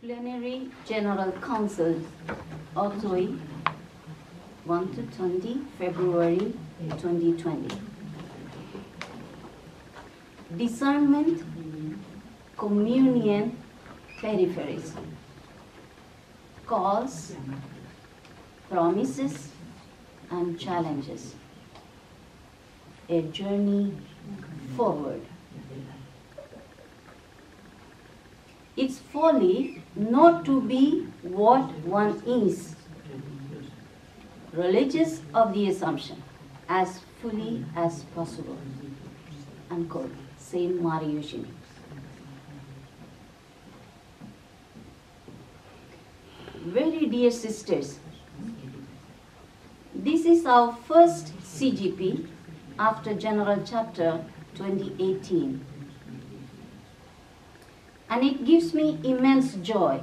Plenary General Council, Otoi, 1 to 20 February 2020. Discernment, communion, peripheries. Calls, promises, and challenges. A journey forward. It's folly not to be what one is. Religious of the assumption, as fully as possible. Unquote. Saint Mariuszyn. Very dear sisters, this is our first CGP after General Chapter 2018. And it gives me immense joy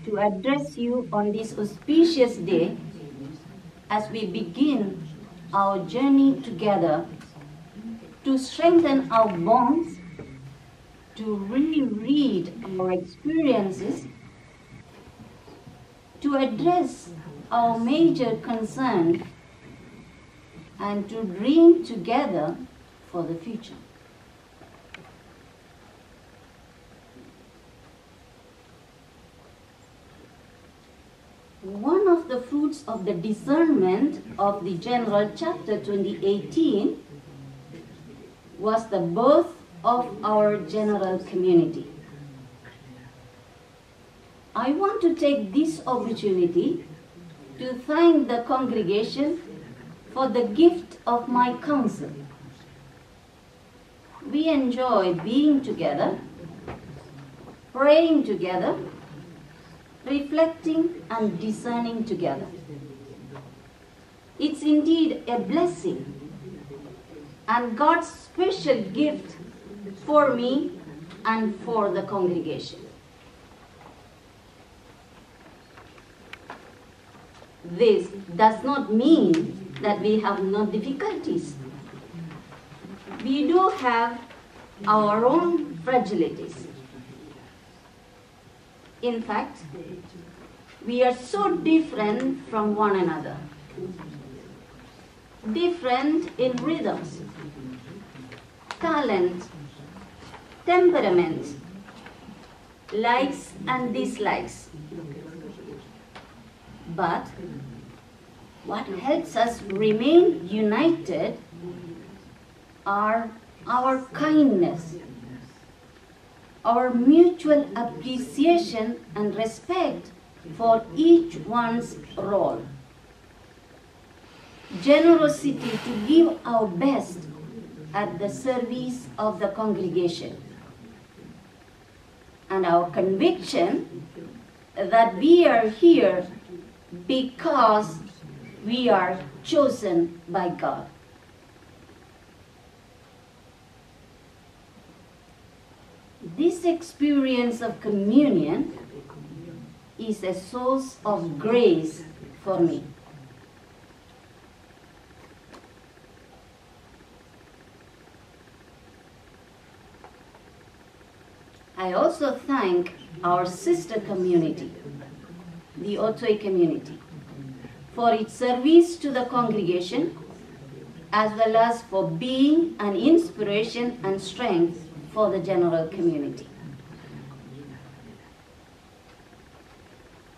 to address you on this auspicious day as we begin our journey together to strengthen our bonds, to reread our experiences, to address our major concern, and to dream together for the future. One of the fruits of the discernment of the General Chapter 2018 was the birth of our general community. I want to take this opportunity to thank the congregation for the gift of my counsel. We enjoy being together, praying together, reflecting and discerning together. It's indeed a blessing and God's special gift for me and for the congregation. This does not mean that we have no difficulties. We do have our own fragilities. In fact, we are so different from one another. Different in rhythms, talent, temperament, likes and dislikes. But what helps us remain united are our kindness, our mutual appreciation and respect for each one's role, generosity to give our best at the service of the congregation, and our conviction that we are here because we are chosen by God. This experience of communion is a source of grace for me. I also thank our sister community, the Otoi community, for its service to the congregation, as well as for being an inspiration and strength for the general community.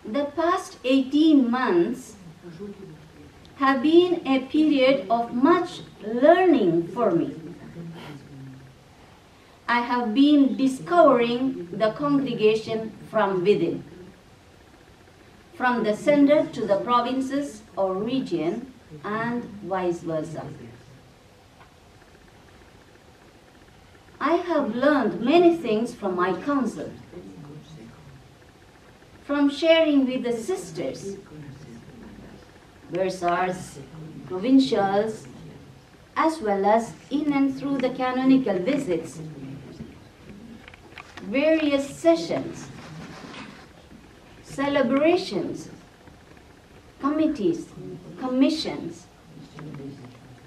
The past 18 months have been a period of much learning for me. I have been discovering the congregation from within, from the center to the provinces or region, and vice versa. I have learned many things from my counsel, from sharing with the sisters, bursars, provincials, as well as in and through the canonical visits, various sessions, celebrations, committees, commissions,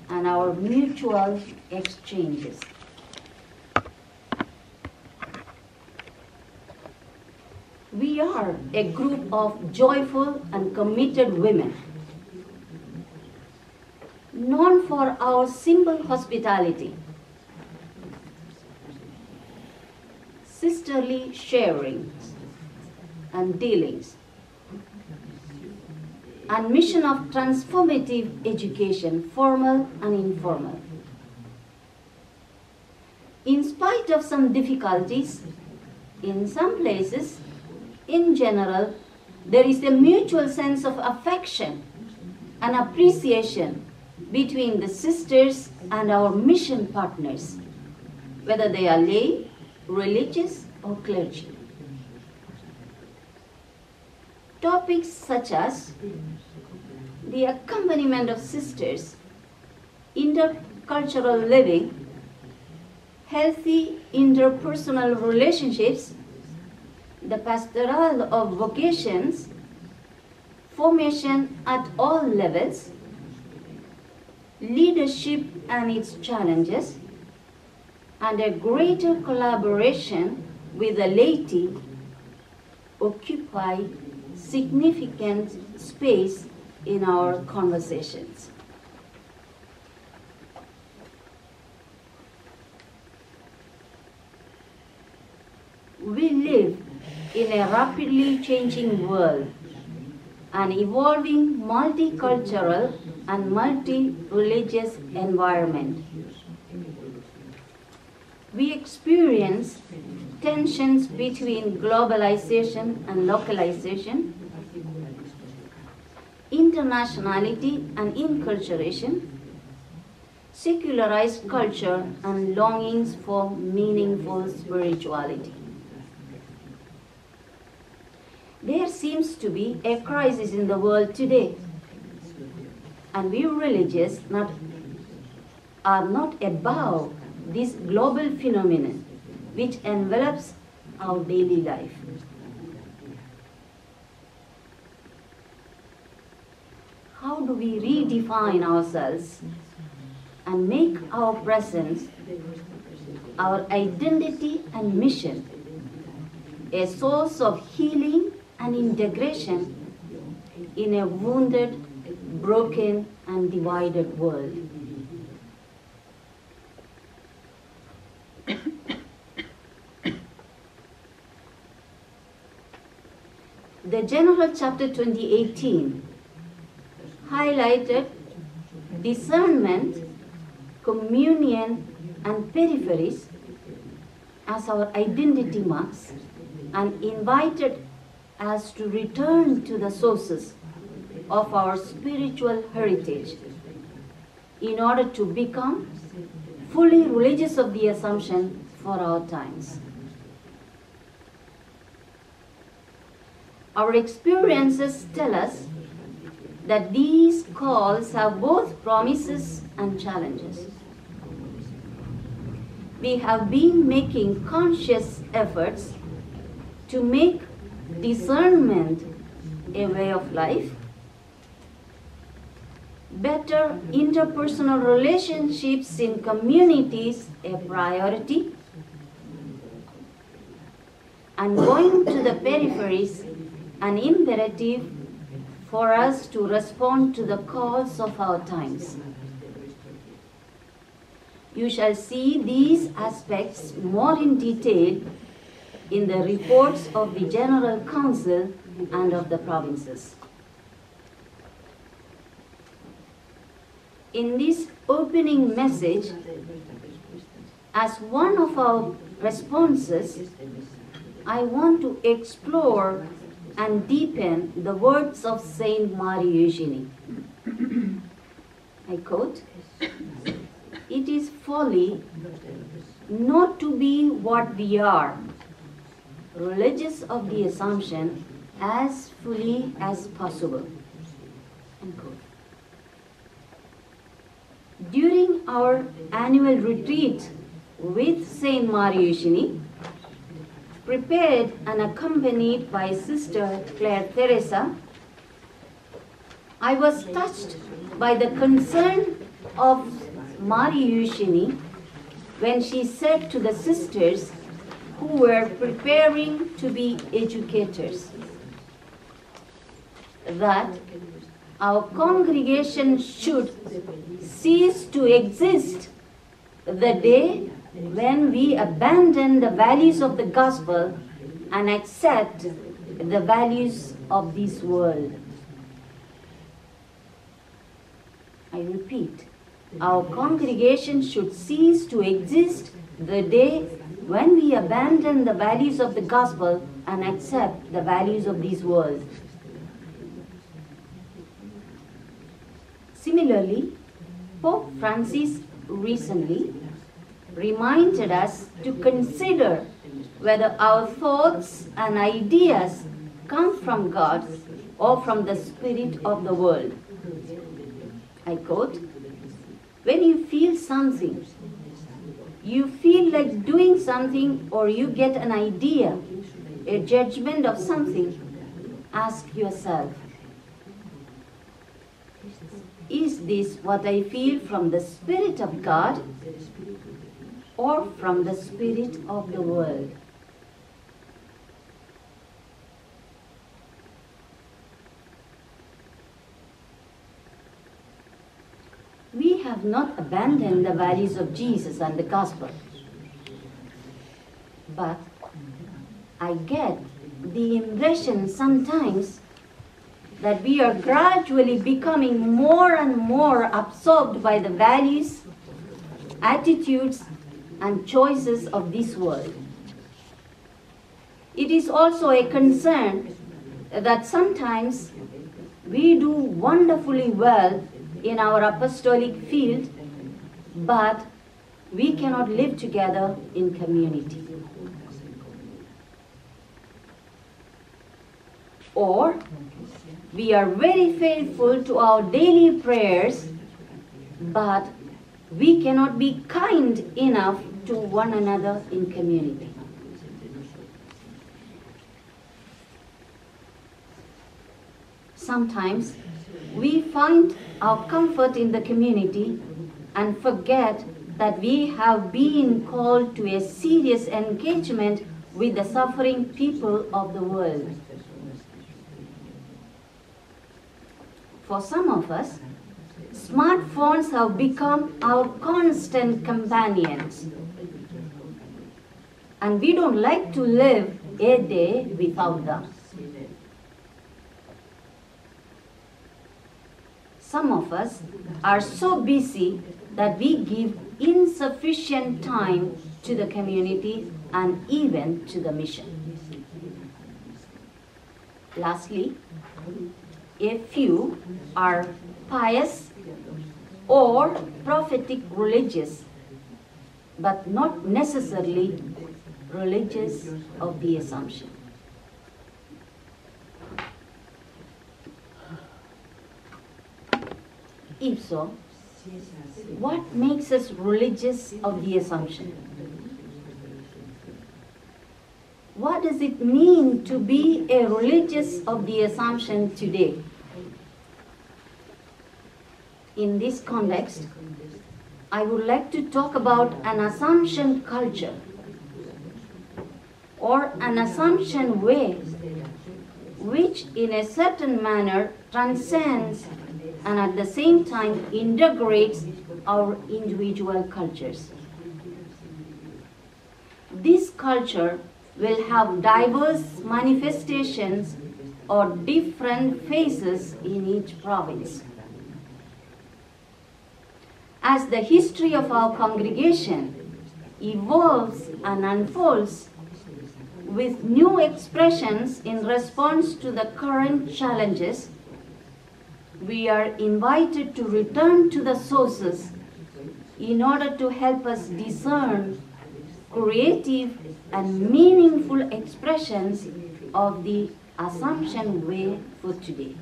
and our mutual exchanges. We We are a group of joyful and committed women, known for our simple hospitality, sisterly sharing and dealings, and mission of transformative education, formal and informal. In spite of some difficulties, in some places, in general, there is a mutual sense of affection and appreciation between the sisters and our mission partners, whether they are lay, religious, or clergy. Topics such as the accompaniment of sisters, intercultural living, healthy interpersonal relationships, the pastoral of vocations, formation at all levels, leadership and its challenges, and a greater collaboration with the laity occupy significant space in our conversations. We live in a rapidly changing world, an evolving multicultural and multi-religious environment. We experience tensions between globalization and localization, internationality and inculturation, secularized culture and longings for meaningful spirituality. There seems to be a crisis in the world today, and we religious are not above this global phenomenon which envelops our daily life. How do we redefine ourselves and make our presence, our identity and mission a source of healing and integration in a wounded, broken, and divided world? The General Chapter 2018 highlighted discernment, communion, and peripheries as our identity marks and invited us to return to the sources of our spiritual heritage in order to become fully religious of the Assumption for our times. Our experiences tell us that these calls have both promises and challenges. We have been making conscious efforts to make discernment a way of life, better interpersonal relationships in communities a priority, and going to the peripheries an imperative for us to respond to the calls of our times. You shall see these aspects more in detail in the reports of the General Council and of the provinces. In this opening message, as one of our responses, I want to explore and deepen the words of Saint Marie Eugenie. I quote, "It is folly not to be what we are, religious of the Assumption as fully as possible." Unquote. During our annual retreat with Saint Marie Eugenie, prepared and accompanied by Sister Claire Teresa, I was touched by the concern of Marie Eugenie when she said to the sisters who were preparing to be educators, that our congregation should cease to exist the day when we abandon the values of the gospel and accept the values of this world. I repeat, our congregation should cease to exist the day when we abandon the values of the gospel and accept the values of this world. Similarly, Pope Francis recently reminded us to consider whether our thoughts and ideas come from God or from the spirit of the world. I quote, "When you feel something, you feel like doing something, or you get an idea, a judgment of something, ask yourself, is this what I feel from the Spirit of God or from the spirit of the world?" We have not abandoned the values of Jesus and the gospel, but I get the impression sometimes that we are gradually becoming more and more absorbed by the values, attitudes, and choices of this world. It is also a concern that sometimes we do wonderfully well in our apostolic field, but we cannot live together in community. Or we are very faithful to our daily prayers, but we cannot be kind enough to one another in community. Sometimes we find our comfort in the community and forget that we have been called to a serious engagement with the suffering people of the world. For some of us, smartphones have become our constant companions, and we don't like to live a day without them. Some of us are so busy that we give insufficient time to the community and even to the mission. Lastly, a few are pious or prophetic religious, but not necessarily religious of the Assumption. If so, what makes us religious of the Assumption? What does it mean to be a religious of the Assumption today? In this context, I would like to talk about an Assumption culture or an Assumption way, which in a certain manner transcends and at the same time integrates our individual cultures. This culture will have diverse manifestations or different phases in each province. As the history of our congregation evolves and unfolds with new expressions in response to the current challenges, we are invited to return to the sources in order to help us discern creative and meaningful expressions of the Assumption way for today.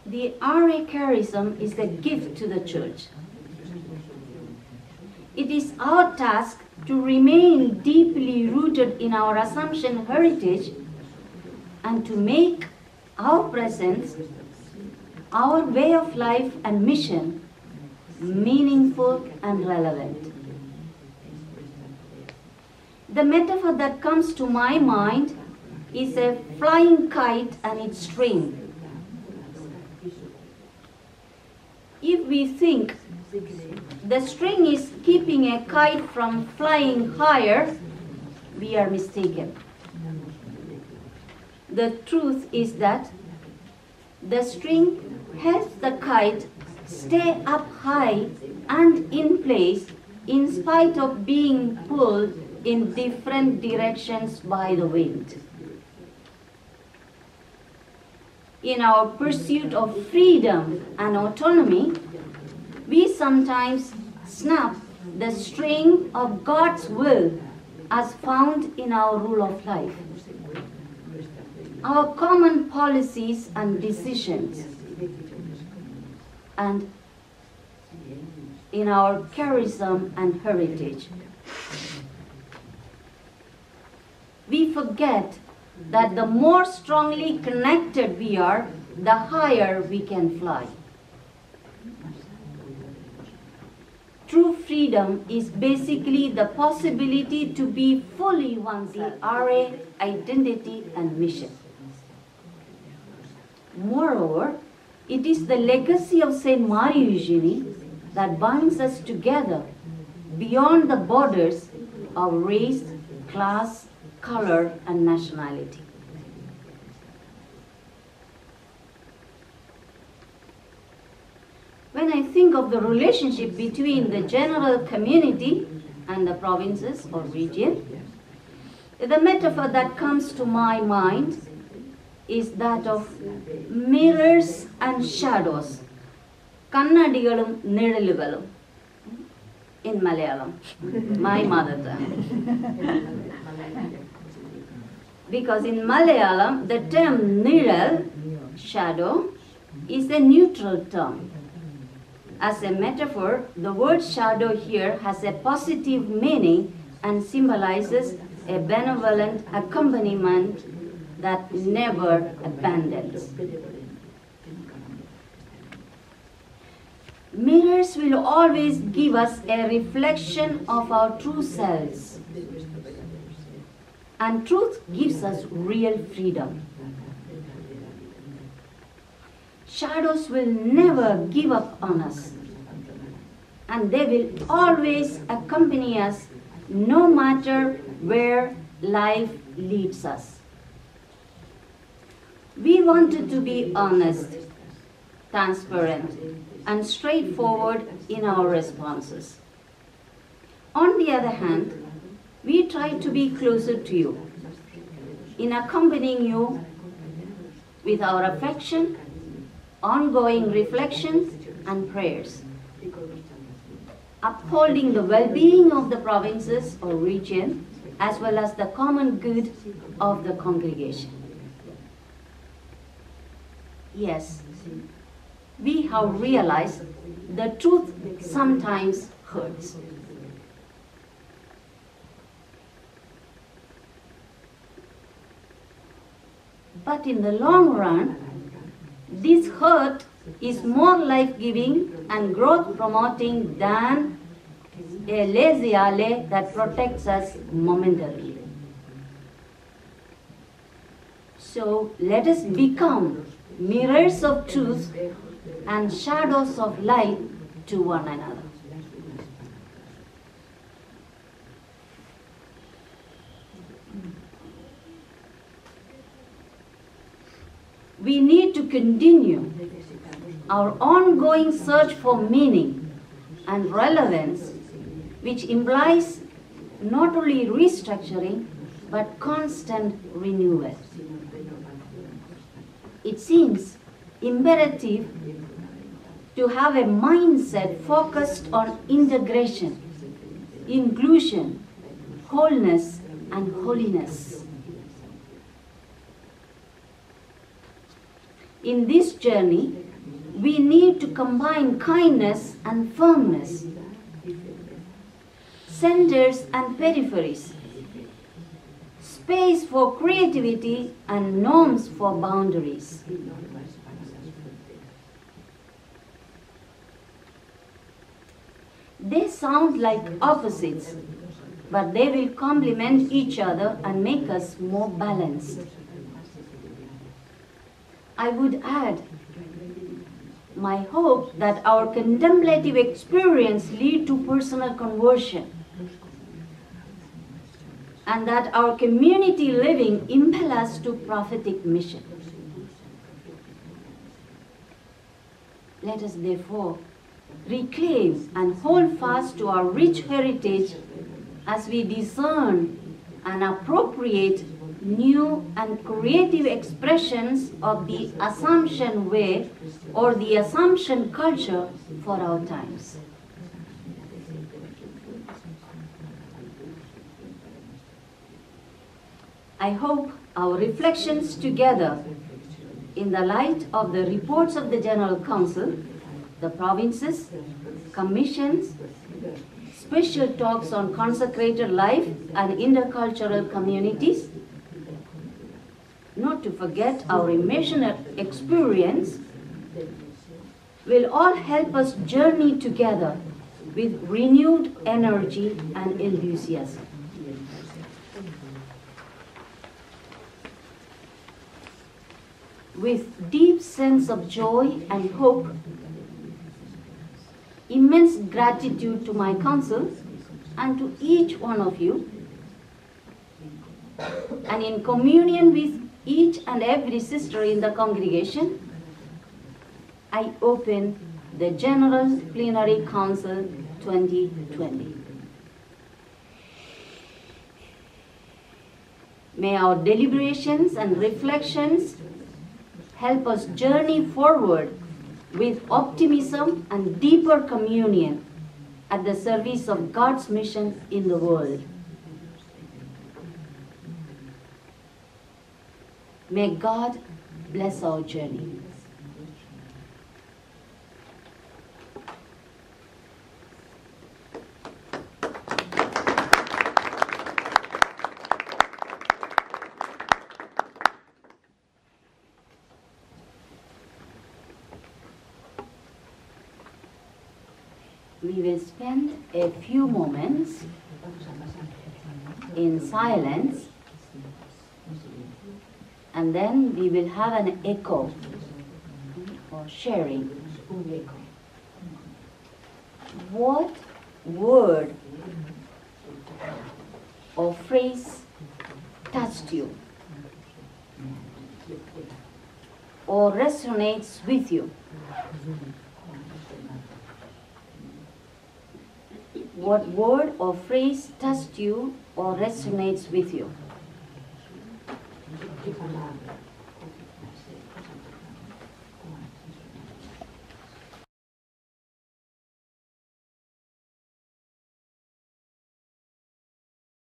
The RA charism is a gift to the church. It is our task to remain deeply rooted in our Assumption heritage and to make our presence, our way of life and mission meaningful and relevant. The metaphor that comes to my mind is a flying kite and its string. If we think the string is keeping a kite from flying higher, we are mistaken. The truth is that the string helps the kite stay up high and in place in spite of being pulled in different directions by the wind. In our pursuit of freedom and autonomy, we sometimes snap the string of God's will as found in our rule of life, our common policies and decisions, and in our charism and heritage. We forget that the more strongly connected we are, the higher we can fly. True freedom is basically the possibility to be fully oneself, RA, identity and mission. Moreover, it is the legacy of Saint Marie Eugenie that binds us together beyond the borders of race, class, color and nationality. When I think of the relationship between the general community and the provinces or region, the metaphor that comes to my mind is that of mirrors and shadows, kannadigalum nizhalugalum, in Malayalam, my mother tongue. Because in Malayalam, the term nizhal, shadow, is a neutral term. As a metaphor, the word shadow here has a positive meaning and symbolizes a benevolent accompaniment that never abandons. Mirrors will always give us a reflection of our true selves. And truth gives us real freedom. Shadows will never give up on us, and they will always accompany us no matter where life leads us. We wanted to be honest, transparent, and straightforward in our responses. On the other hand, we try to be closer to you in accompanying you with our affection, ongoing reflections and prayers, upholding the well-being of the provinces or region as well as the common good of the congregation. Yes, we have realized the truth sometimes hurts. But in the long run, this hurt is more life-giving and growth-promoting than a laissez-aller that protects us momentarily. So let us become mirrors of truth and shadows of light to one another. We need to continue our ongoing search for meaning and relevance, which implies not only restructuring but constant renewal. It seems imperative to have a mindset focused on integration, inclusion, wholeness, and holiness. In this journey, we need to combine kindness and firmness, centers and peripheries, space for creativity and norms for boundaries. They sound like opposites, but they will complement each other and make us more balanced. I would add my hope that our contemplative experience lead to personal conversion, and that our community living impel us to prophetic mission. Let us therefore reclaim and hold fast to our rich heritage as we discern and appropriate new and creative expressions of the Assumption way or the Assumption culture for our times. I hope our reflections together in the light of the reports of the General Council, the provinces, commissions, special talks on consecrated life and intercultural communities, not to forget our immersion experience, will all help us journey together with renewed energy and enthusiasm. With deep sense of joy and hope, immense gratitude to my council and to each one of you, and in communion with each and every sister in the congregation, I open the General Plenary Council 2020. May our deliberations and reflections help us journey forward with optimism and deeper communion at the service of God's mission in the world. May God bless our journey. We will spend a few moments in silence, and then we will have an echo or sharing. What word or phrase touched you or resonates with you? What word or phrase touched you or resonates with you?